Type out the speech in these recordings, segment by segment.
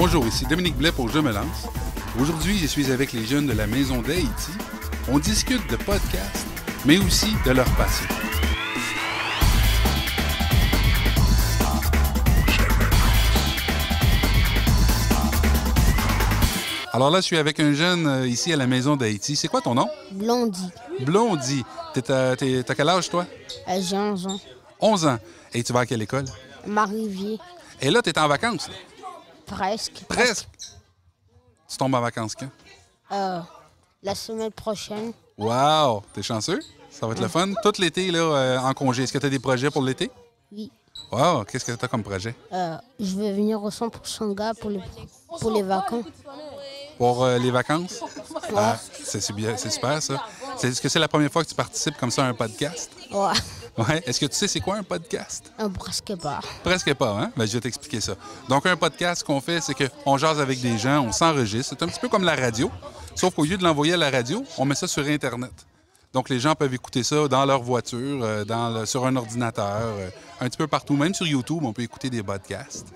Bonjour, ici Dominique Blais pour Je me lance. Aujourd'hui, je suis avec les jeunes de la Maison d'Haïti. On discute de podcasts, mais aussi de leur passion. Alors là, je suis avec un jeune ici à la Maison d'Haïti. C'est quoi ton nom? Blondie. Blondie. T'as quel âge, toi? J'ai 11 ans. 11 ans. Et tu vas à quelle école? Marivier. Et là, t'es en vacances? Là. Presque. Presque. Tu tombes en vacances quand? La semaine prochaine. Wow! T'es chanceux? Ça va être le fun. Tout l'été, là, en congé. Est-ce que tu as des projets pour l'été? Oui. Wow! Qu'est-ce que tu as comme projet? Je vais venir au 100% gars pour les vacances. Pour les vacances? Ouais. Ah, c'est super, ça. Est-ce que c'est la première fois que tu participes comme ça à un podcast? Ouais. Ouais. Est-ce que tu sais c'est quoi un podcast? Presque pas. Presque pas, hein? Ben, je vais t'expliquer ça. Donc, un podcast, ce qu'on fait, c'est qu'on jase avec des gens, on s'enregistre. C'est un petit peu comme la radio, sauf qu'au lieu de l'envoyer à la radio, on met ça sur Internet. Donc, les gens peuvent écouter ça dans leur voiture, sur un ordinateur, un petit peu partout. Même sur YouTube, on peut écouter des podcasts.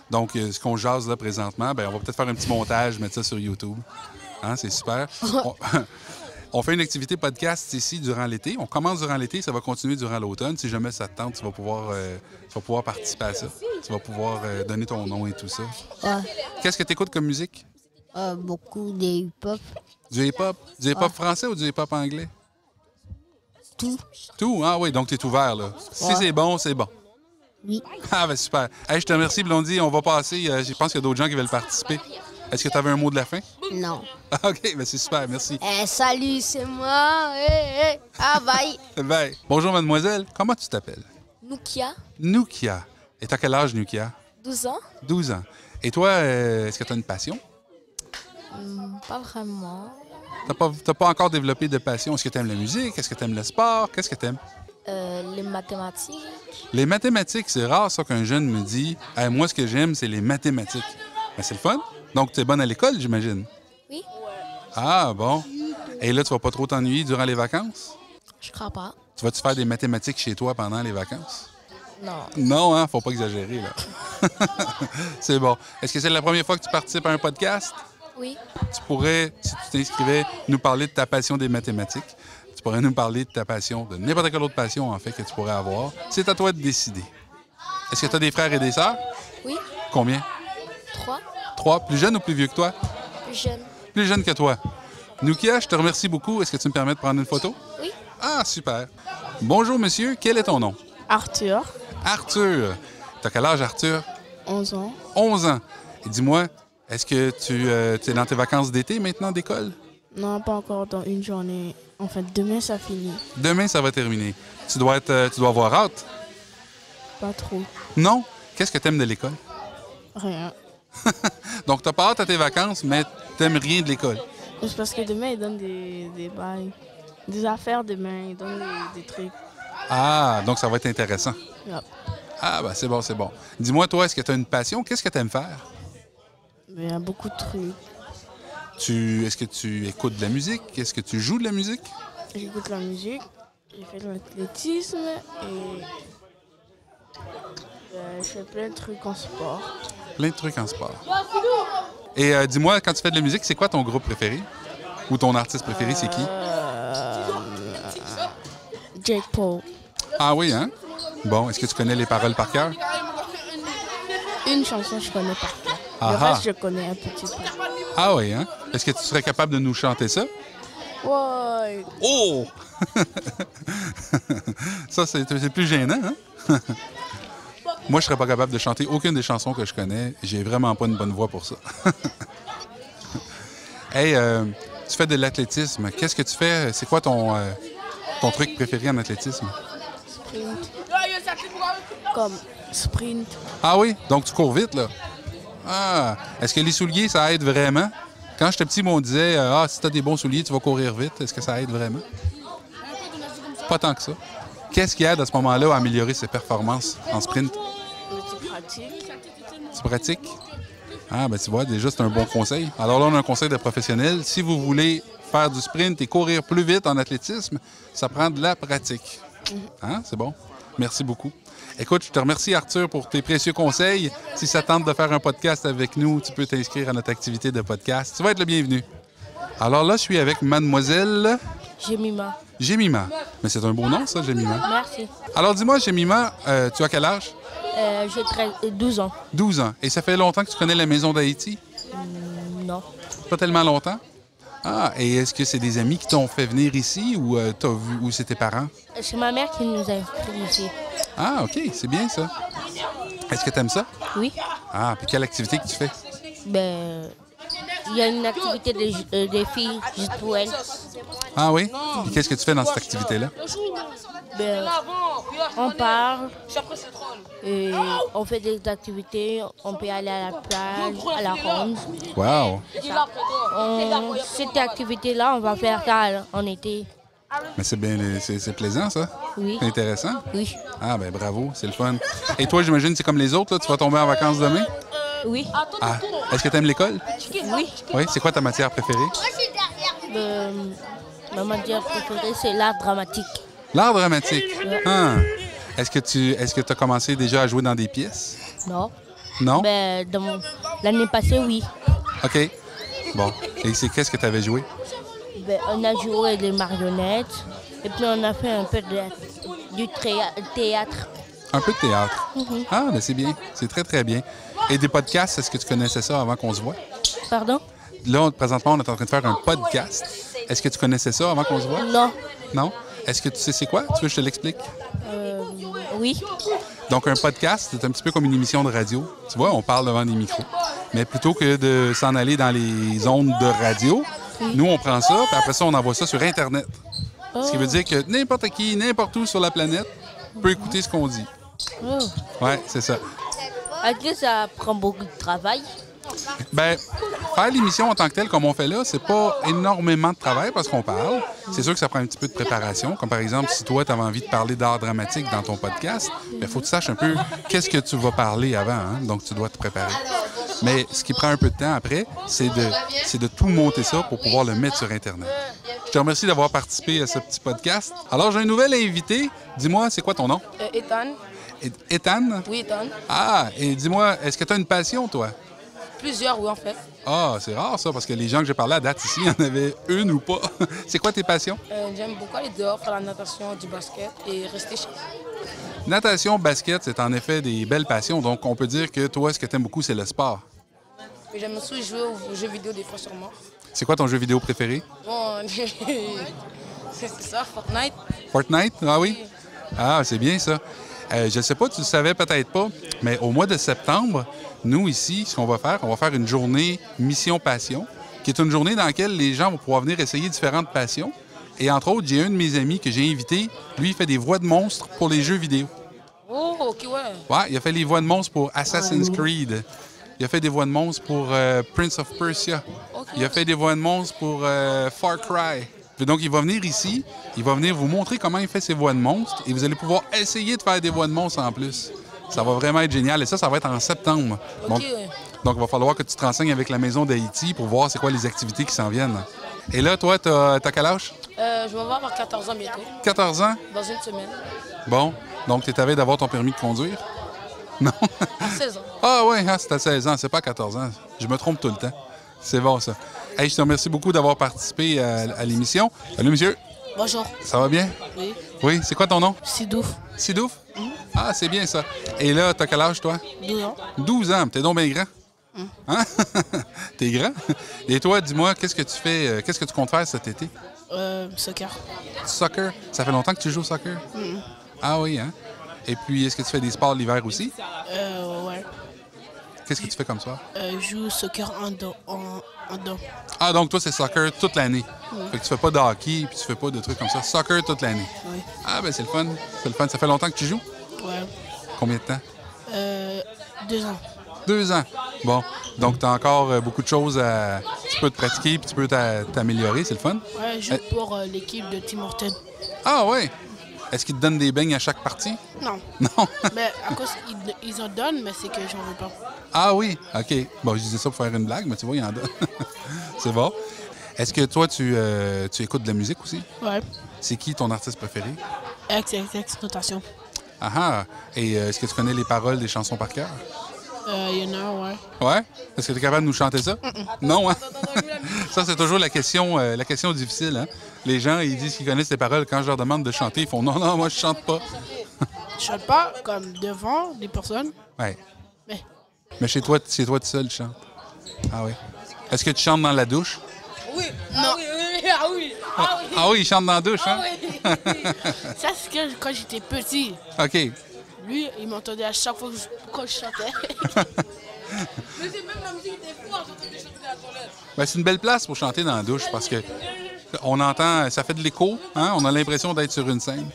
Donc, ce qu'on jase là présentement, bien, on va peut-être faire un petit montage, mettre ça sur YouTube. Hein? C'est super. On fait une activité podcast ici durant l'été. On commence durant l'été, ça va continuer durant l'automne. Si jamais ça te tente, tu vas pouvoir participer à ça. Tu vas pouvoir donner ton nom et tout ça. Ouais. Qu'est-ce que tu écoutes comme musique? Beaucoup des hip-hop. Du hip-hop? Du hip-hop français ou du hip-hop anglais? Tout. Tout? Ah oui, donc tu es ouvert, là. Si Ouais. c'est bon, c'est bon. Oui. Ah, ben super. Hey, je te remercie, Blondie. On va passer. Je pense qu'il y a d'autres gens qui veulent participer. Est-ce que tu avais un mot de la fin? Non. Ah, OK, ben c'est super, merci. Salut, c'est moi. Ah, bye. Bye. Bonjour, mademoiselle. Comment tu t'appelles? Nukia, Nukia. Et t'as quel âge, Nukia? 12 ans. 12 ans. Et toi, est-ce que tu as une passion? Pas vraiment. T'as pas encore développé de passion. Est-ce que tu aimes la musique? Est-ce que tu aimes le sport? Qu'est-ce que tu aimes? Les mathématiques. Les mathématiques, c'est rare, ça, qu'un jeune me dit hey, moi, ce que j'aime, c'est les mathématiques. Ben, c'est le fun. Donc, tu es bonne à l'école, j'imagine? Oui. Ah, bon. Et là, tu vas pas trop t'ennuyer durant les vacances? Je crois pas. Tu vas-tu faire des mathématiques chez toi pendant les vacances? Non. Non, hein? Faut pas exagérer, là. C'est bon. Est-ce que c'est la première fois que tu participes à un podcast? Oui. Tu pourrais, si tu t'inscrivais, nous parler de ta passion des mathématiques. Tu pourrais nous parler de ta passion, de n'importe quelle autre passion, en fait, que tu pourrais avoir. C'est à toi de décider. Est-ce que tu as des frères et des sœurs? Oui. Combien? 3. 3. Plus jeunes ou plus vieux que toi? Plus jeune. Plus jeunes que toi. Nukia, je te remercie beaucoup. Est-ce que tu me permets de prendre une photo? Oui. Ah, super. Bonjour, monsieur. Quel est ton nom? Arthur, Arthur. T'as quel âge, Arthur? 11 ans. 11 ans. Et dis-moi, est-ce que tu es dans tes vacances d'été maintenant d'école? Non, pas encore dans une journée. En fait, demain, ça finit. Demain, ça va terminer. Tu dois avoir hâte? Pas trop. Non? Qu'est-ce que tu aimes de l'école? Rien. Donc, tu n'as pas hâte à tes vacances, mais tu n'aimes rien de l'école. C'est parce que demain, ils donnent des bails. Des affaires demain, ils donnent des trucs. Ah, donc ça va être intéressant. Yep. Ah, ben c'est bon, c'est bon. Dis-moi, toi, est-ce que tu as une passion? Qu'est-ce que tu aimes faire? Mais il y a beaucoup de trucs. Est-ce que tu écoutes de la musique? Est-ce que tu joues de la musique? J'écoute la musique, j'ai fait de l'athlétisme et je fais plein de trucs en sport. Plein de trucs en sport. Et dis-moi, quand tu fais de la musique, c'est quoi ton groupe préféré? Ou ton artiste préféré, c'est qui? Jake Paul. Ah oui, hein? Bon, est-ce que tu connais les paroles par cœur? Une chanson, je connais par cœur. Ah Le ah. reste, je connais un petit peu. Ah oui, hein? Est-ce que tu serais capable de nous chanter ça? Ouais. Oh! Ça, c'est plus gênant, hein? Moi, je serais pas capable de chanter aucune des chansons que je connais. J'ai vraiment pas une bonne voix pour ça. Hey, tu fais de l'athlétisme. Qu'est-ce que tu fais? C'est quoi ton truc préféré en athlétisme? Sprint. Comme sprint. Ah oui? Donc, tu cours vite, là? Ah! Est-ce que les souliers, ça aide vraiment? Quand j'étais petit, on disait si tu as des bons souliers, tu vas courir vite. Est-ce que ça aide vraiment? Pas tant que ça. Qu'est-ce qui aide à ce moment-là à améliorer ses performances en sprint? Tu pratiques. Tu pratiques? Ah, ben tu vois, déjà, c'est un bon conseil. Alors là, on a un conseil de professionnel. Si vous voulez faire du sprint et courir plus vite en athlétisme, ça prend de la pratique. Hein? C'est bon? Merci beaucoup. Écoute, je te remercie, Arthur, pour tes précieux conseils. Si ça tente de faire un podcast avec nous, tu peux t'inscrire à notre activité de podcast. Tu vas être le bienvenu. Alors là, je suis avec mademoiselle Jemima. Jemima. Mais c'est un beau nom, ça, Jemima. Merci. Alors dis-moi, Jemima, tu as quel âge? J'ai 12 ans. 12 ans. Et ça fait longtemps que tu connais la Maison d'Haïti? Non. Pas tellement longtemps? Ah, et est-ce que c'est des amis qui t'ont fait venir ici ou t'as vu ou c'est tes parents? C'est ma mère qui nous a inscrits ici. Ah, OK, c'est bien ça. Est-ce que tu aimes ça? Oui. Ah, puis quelle activité que tu fais? Ben, il y a une activité des filles juste pour elles. Ah oui? Puis qu'est-ce que tu fais dans cette activité-là? Ben, on parle, et on fait des activités, on peut aller à la plage, à la ronde. Wow! Cette activité-là, on va faire ça en été. Mais c'est bien, c'est plaisant, ça? Oui. C'est intéressant? Oui. Ah, ben bravo, c'est le fun. Et toi, j'imagine, c'est comme les autres, là, tu vas tomber en vacances demain? Oui. Ah, est-ce que tu aimes l'école? Oui. Oui, c'est quoi ta matière préférée? Ma matière préférée, c'est l'art dramatique. L'art dramatique. Ah. Est-ce que tu as commencé déjà à jouer dans des pièces? Non. Non? Ben, l'année passée, oui. OK. Bon. Et qu'est-ce que tu avais joué? Ben, on a joué des marionnettes et puis on a fait un peu du théâtre. Un peu de théâtre. Ah, ben c'est bien. C'est très, très bien. Et des podcasts, est-ce que tu connaissais ça avant qu'on se voit? Pardon? Là, présentement, on est en train de faire un podcast. Est-ce que tu connaissais ça avant qu'on se voit? Non. Non? Est-ce que tu sais c'est quoi? Tu veux que je te l'explique? Oui. Donc, un podcast, c'est un petit peu comme une émission de radio. Tu vois, on parle devant des micros. Mais plutôt que de s'en aller dans les ondes de radio, nous, on prend ça, puis après ça, on envoie ça sur Internet. Ce qui veut dire que n'importe qui, n'importe où sur la planète peut écouter ce qu'on dit. Oh. Oui, c'est ça. Est-ce que ça prend beaucoup de travail? Bien, faire l'émission en tant que telle, comme on fait là, c'est pas énormément de travail parce qu'on parle. C'est sûr que ça prend un petit peu de préparation. Comme par exemple, si toi, tu avais envie de parler d'art dramatique dans ton podcast, il faut que tu saches un peu qu'est-ce que tu vas parler avant. Hein? Donc, tu dois te préparer. Mais ce qui prend un peu de temps après, c'est de tout monter ça pour pouvoir le mettre sur Internet. Je te remercie d'avoir participé à ce petit podcast. Alors, j'ai un nouvel invité. Dis-moi, c'est quoi ton nom? Ethan. Ethan? Oui, Ethan. Ah, et dis-moi, est-ce que tu as une passion, toi? Plusieurs, oui, en fait. Ah, c'est rare, ça, parce que les gens que j'ai parlé à date ici, il y en avait une ou pas. C'est quoi tes passions? J'aime beaucoup aller dehors, faire la natation, du basket et rester chez moi. Natation, basket, c'est en effet des belles passions. Donc, on peut dire que toi, ce que tu aimes beaucoup, c'est le sport. Mais j'aime aussi jouer aux jeux vidéo des fois sûrement. C'est quoi ton jeu vidéo préféré? Bon, c'est ça, Fortnite. Fortnite? Ah oui? Ah, c'est bien ça. Je ne sais pas, tu le savais peut-être pas, mais au mois de septembre, nous, ici, ce qu'on va faire, on va faire une journée Mission Passion, qui est une journée dans laquelle les gens vont pouvoir venir essayer différentes passions. Et entre autres, j'ai un de mes amis que j'ai invité. Lui, il fait des voix de monstres pour les jeux vidéo. Oh, OK, ouais. Ouais, il a fait les voix de monstres pour Assassin's Creed. Il a fait des voix de monstres pour Prince of Persia. Okay. Il a fait des voix de monstres pour Far Cry. Puis donc, il va venir ici, il va venir vous montrer comment il fait ses voix de monstres et vous allez pouvoir essayer de faire des voix de monstres en plus. Ça va vraiment être génial. Et ça va être en septembre. OK. Donc, il va falloir que tu te renseignes avec la Maison d'Haïti pour voir c'est quoi les activités qui s'en viennent. Et là, toi, t'as quel âge? Je vais avoir 14 ans bientôt. 14 ans? Dans une semaine. Bon. Donc, tu es à veille d'avoir ton permis de conduire? Non? À 16 ans. Ah oui, c'est à 16 ans, c'est pas à 14 ans. Je me trompe tout le temps. C'est bon, ça. Hey, je te remercie beaucoup d'avoir participé à l'émission. Salut, monsieur. Bonjour. Ça va bien? Oui. Oui, c'est quoi ton nom? Sidouf. Sidouf? Ah, c'est bien ça. Et là, t'as quel âge, toi? 12 ans. 12 ans. T'es donc bien grand. Hein? T'es grand? Et toi, dis-moi, qu'est-ce que tu fais? Qu'est-ce que tu comptes faire cet été? Soccer. Soccer? Ça fait longtemps que tu joues au soccer? Ah oui, hein? Et puis, est-ce que tu fais des sports l'hiver aussi? Ouais. Qu'est-ce que tu fais comme ça? Je joue au soccer en dos. Ah, donc toi, c'est soccer toute l'année. Fait que tu fais pas de hockey puis tu fais pas de trucs comme ça. Soccer toute l'année. Oui. Ah, ben c'est le fun. C'est le fun. Ça fait longtemps que tu joues? Ouais. Combien de temps? 2 ans. 2 ans. Bon. Donc, tu as encore beaucoup de choses à. Tu peux te pratiquer puis tu peux t'améliorer. C'est le fun? Ouais, je joue pour l'équipe de Tim Horton. Ah, ouais. Est-ce qu'ils te donnent des beignes à chaque partie? Non. Non? Mais à cause ils en donnent, mais c'est que j'en veux pas. Ah oui? OK. Bon, je disais ça pour faire une blague, mais tu vois, il y en a. C'est bon. Est-ce que toi, tu écoutes de la musique aussi? Ouais. C'est qui ton artiste préféré? XXX Notation. Ah ah! Et est-ce que tu connais les paroles des chansons par cœur? Il y en a, ouais. Ouais? Est-ce que tu es capable de nous chanter ça? Non, hein? Ça, c'est toujours la question difficile, hein? Les gens, ils disent qu'ils connaissent les paroles. Quand je leur demande de chanter, ils font non, non, moi, je chante pas. Je chante pas comme devant des personnes. Ouais. Mais Mais chez toi tout seul, tu chantes. Ah oui. Est-ce que tu chantes dans la douche? oui. Non. Ah oui, oui. Ah oui, il chante dans la douche, hein? Ça, c'est quand j'étais petit. OK. Lui, il m'entendait à chaque fois quand je chantais. Mais c'est même la musique était forte, j'entendais chanter dans la toilette. Ben, c'est une belle place pour chanter dans la douche parce que on entend, ça fait de l'écho, hein? On a l'impression d'être sur une scène.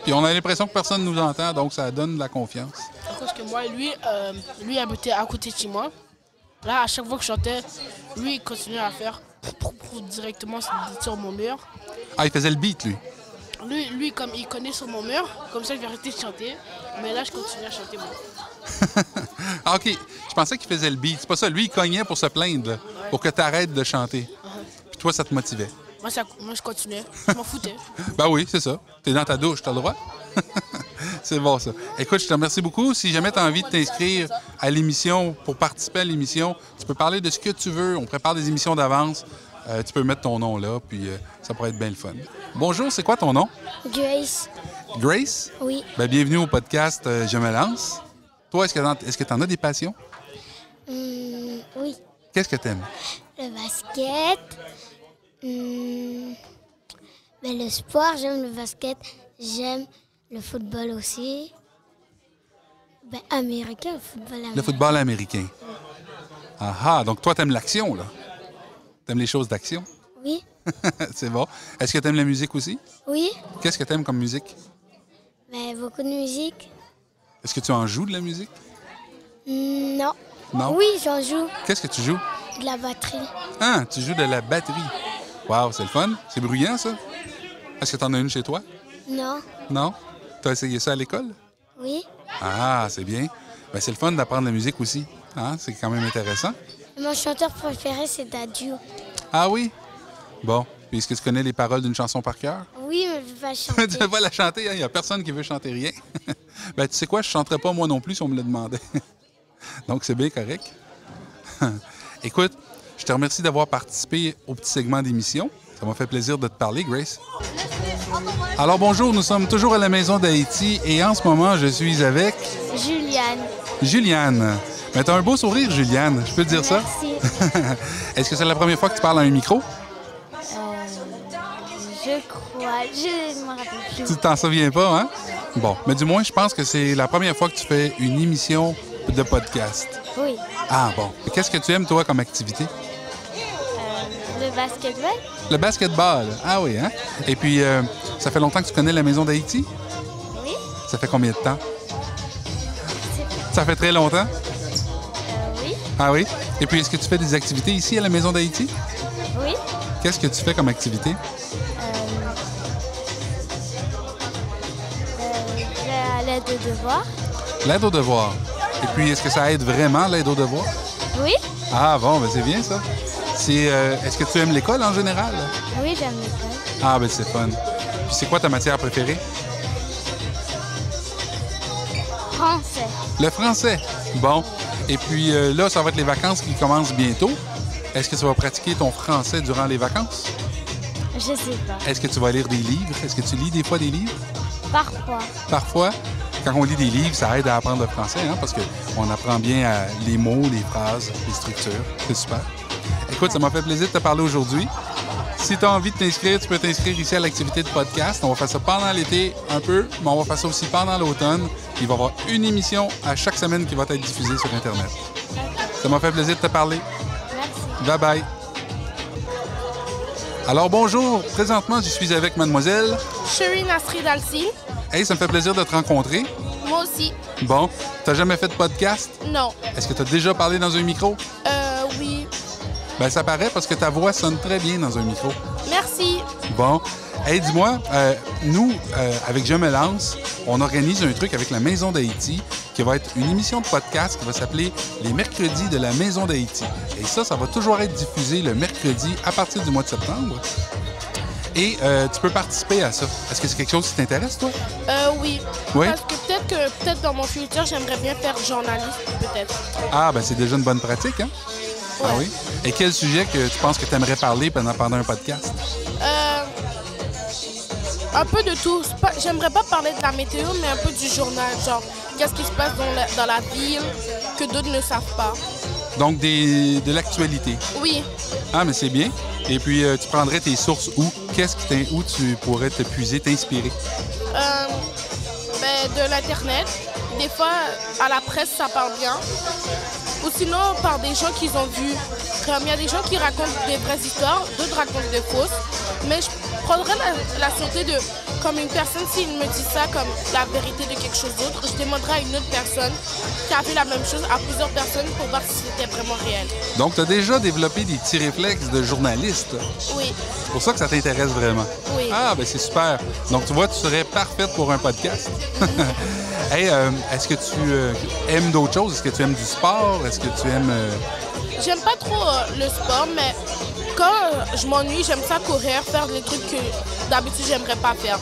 Puis on a l'impression que personne nous entend, donc ça donne de la confiance. Parce que moi, lui habitait à côté de chez moi. Là, à chaque fois que je chantais, lui, il continuait à faire directement sur mon mur. Ah, il faisait le beat, lui. Lui, comme il connaît sur mon mur, comme ça, je vais arrêter de chanter. Mais là, je continue à chanter, moi. Ah, OK. Je pensais qu'il faisait le beat. C'est pas ça. Lui, il cognait pour se plaindre, là, pour que tu arrêtes de chanter. Puis toi, ça te motivait. Moi, je continuais. Je m'en foutais. Ben oui, c'est ça. T'es dans ta douche, t'as le droit. C'est bon, ça. Écoute, je te remercie beaucoup. Si jamais tu as envie de t'inscrire à l'émission, pour participer à l'émission, tu peux parler de ce que tu veux. On prépare des émissions d'avance. Tu peux mettre ton nom là, puis ça pourrait être bien le fun. Bonjour, c'est quoi ton nom? Grace, Grace? oui. Ben, bienvenue au podcast Je me lance. Toi, est-ce que tu en as des passions? Oui. Qu'est-ce que tu aimes? Le basket. Ben, le sport, j'aime le basket. J'aime le football aussi. Ben, américain, le football américain. Le football américain. Ah ah, donc toi, tu aimes l'action, là? Tu aimes les choses d'action? Oui. C'est bon. Est-ce que tu aimes la musique aussi? Oui. Qu'est-ce que tu aimes comme musique? Ben, beaucoup de musique. Est-ce que tu en joues de la musique? Non. Non? Oui, j'en joue. Qu'est-ce que tu joues? De la batterie. Ah, tu joues de la batterie. Wow, c'est le fun. C'est bruyant, ça. Est-ce que tu en as une chez toi? Non. Non? Tu as essayé ça à l'école? Oui. Ah, c'est bien. Ben, c'est le fun d'apprendre la musique aussi. Hein? C'est quand même intéressant. Mon chanteur préféré, c'est Dadju. Ah oui? Bon. Puis est-ce que tu connais les paroles d'une chanson par cœur? Oui, mais je vais pas Tu chanter. ne vas pas la chanter, il n'y a personne qui veut chanter rien. Ben, tu sais quoi, je ne chanterais pas moi non plus si on me le demandait. Donc, c'est bien correct. Écoute, je te remercie d'avoir participé au petit segment d'émission. Ça m'a fait plaisir de te parler, Grace. Alors, bonjour, nous sommes toujours à la Maison d'Haïti et en ce moment, je suis avec Juliane. Juliane. Ben, t'as un beau sourire, Juliane, je peux te dire ça? Merci. Est-ce que c'est la première fois que tu parles à un micro? Je crois. Je ne me rappelle plus. Tu t'en souviens pas, hein? Bon, mais du moins, je pense que c'est la première fois que tu fais une émission de podcast. Oui. Ah, bon. Et qu'est-ce que tu aimes, toi, comme activité? Le basketball? Le basketball. Ah oui, hein? Et puis, ça fait longtemps que tu connais la Maison d'Haïti? Oui. Ça fait combien de temps? C'est- Ça fait très longtemps? Oui. Ah oui? Et puis, est-ce que tu fais des activités ici à la Maison d'Haïti? Oui. Qu'est-ce que tu fais comme activité? L'aide aux devoirs? L'aide aux devoirs. Et puis, est-ce que ça aide vraiment, l'aide aux devoirs? Oui. Ah bon, ben c'est bien ça. Est-ce que tu aimes l'école en général? Oui, j'aime l'école. Ah, ben c'est fun. Puis c'est quoi ta matière préférée? Français. Le français. Bon. Et puis là, ça va être les vacances qui commencent bientôt. Est-ce que tu vas pratiquer ton français durant les vacances? Je sais pas. Est-ce que tu vas lire des livres? Est-ce que tu lis des fois des livres? Parfois. Parfois, quand on lit des livres, ça aide à apprendre le français, hein, parce qu'on apprend bien les mots, les phrases, les structures. C'est super. Écoute, ça m'a fait plaisir de te parler aujourd'hui. Si tu as envie de t'inscrire, tu peux t'inscrire ici à l'activité de podcast. On va faire ça pendant l'été un peu, mais on va faire ça aussi pendant l'automne. Il va y avoir une émission à chaque semaine qui va être diffusée sur Internet. Ça m'a fait plaisir de te parler. Merci. Bye-bye. Alors, bonjour. Présentement, je suis avec mademoiselle. Chérie Nasri Dalsi. Hey, ça me fait plaisir de te rencontrer. Moi aussi. Bon, t'as jamais fait de podcast? Non. Est-ce que tu as déjà parlé dans un micro? Oui. Ben ça paraît parce que ta voix sonne très bien dans un micro. Merci. Bon. Hey, dis-moi, nous, avec Je me lance, on organise un truc avec la Maison d'Haïti qui va être une émission de podcast qui va s'appeler Les mercredis de la Maison d'Haïti. Et ça va toujours être diffusé le mercredi à partir du mois de septembre. Et tu peux participer à ça. Est-ce que c'est quelque chose qui t'intéresse, toi? Oui. Oui? Parce que peut-être dans mon futur, j'aimerais bien faire journaliste, peut-être. Ah, ben c'est déjà une bonne pratique, hein? Ouais. Ah oui? Et quel sujet que tu penses que tu aimerais parler pendant un podcast? Un peu de tout. J'aimerais pas parler de la météo, mais un peu du journal. Genre, qu'est-ce qui se passe dans la ville que d'autres ne savent pas. Donc, de l'actualité. Oui. Ah, mais c'est bien. Et puis, tu prendrais tes sources où? Où tu pourrais te puiser, t'inspirer? De l'Internet. Des fois, à la presse, ça parle bien. Ou sinon, par des gens qu'ils ont vus. Comme il y a des gens qui racontent des vraies histoires, d'autres racontent des fausses. Mais je prendrais la sûreté de, comme une personne, s'il me dit ça comme la vérité de quelque chose d'autre, je demanderai à une autre personne qui a fait la même chose à plusieurs personnes pour voir si c'était vraiment réel. Donc, tu as déjà développé des petits réflexes de journaliste. Oui. C'est pour ça que ça t'intéresse vraiment. Oui. Ah, ben c'est super. Donc, tu vois, tu serais parfaite pour un podcast. Hey, est-ce que tu aimes d'autres choses? Est-ce que tu aimes du sport? Est-ce que tu aimes... J'aime pas trop le sport, mais quand je m'ennuie, j'aime ça courir, faire des trucs que d'habitude j'aimerais pas faire.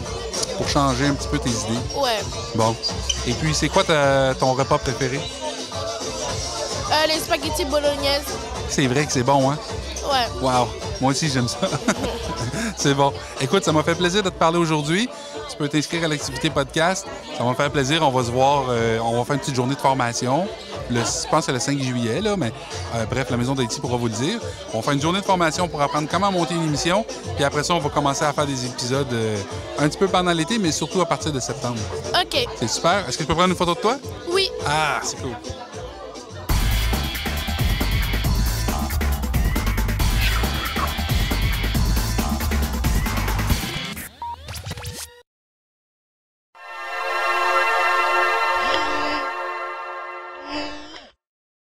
Pour changer un petit peu tes idées? Ouais. Bon. Et puis, c'est quoi ton repas préféré? Les spaghettis bolognaises. C'est vrai que c'est bon, hein? Ouais. Wow! Moi aussi, j'aime ça. C'est bon. Écoute, ça m'a fait plaisir de te parler aujourd'hui. Tu peux t'inscrire à l'activité podcast. Ça va me faire plaisir. On va se voir. On va faire une petite journée de formation. Je pense que c'est le 5 juillet, là, mais bref, la Maison d'Haïti pourra vous le dire. On va faire une journée de formation pour apprendre comment monter une émission. Puis après ça, on va commencer à faire des épisodes un petit peu pendant l'été, mais surtout à partir de septembre. OK. C'est super. Est-ce que je peux prendre une photo de toi? Oui. Ah, c'est cool.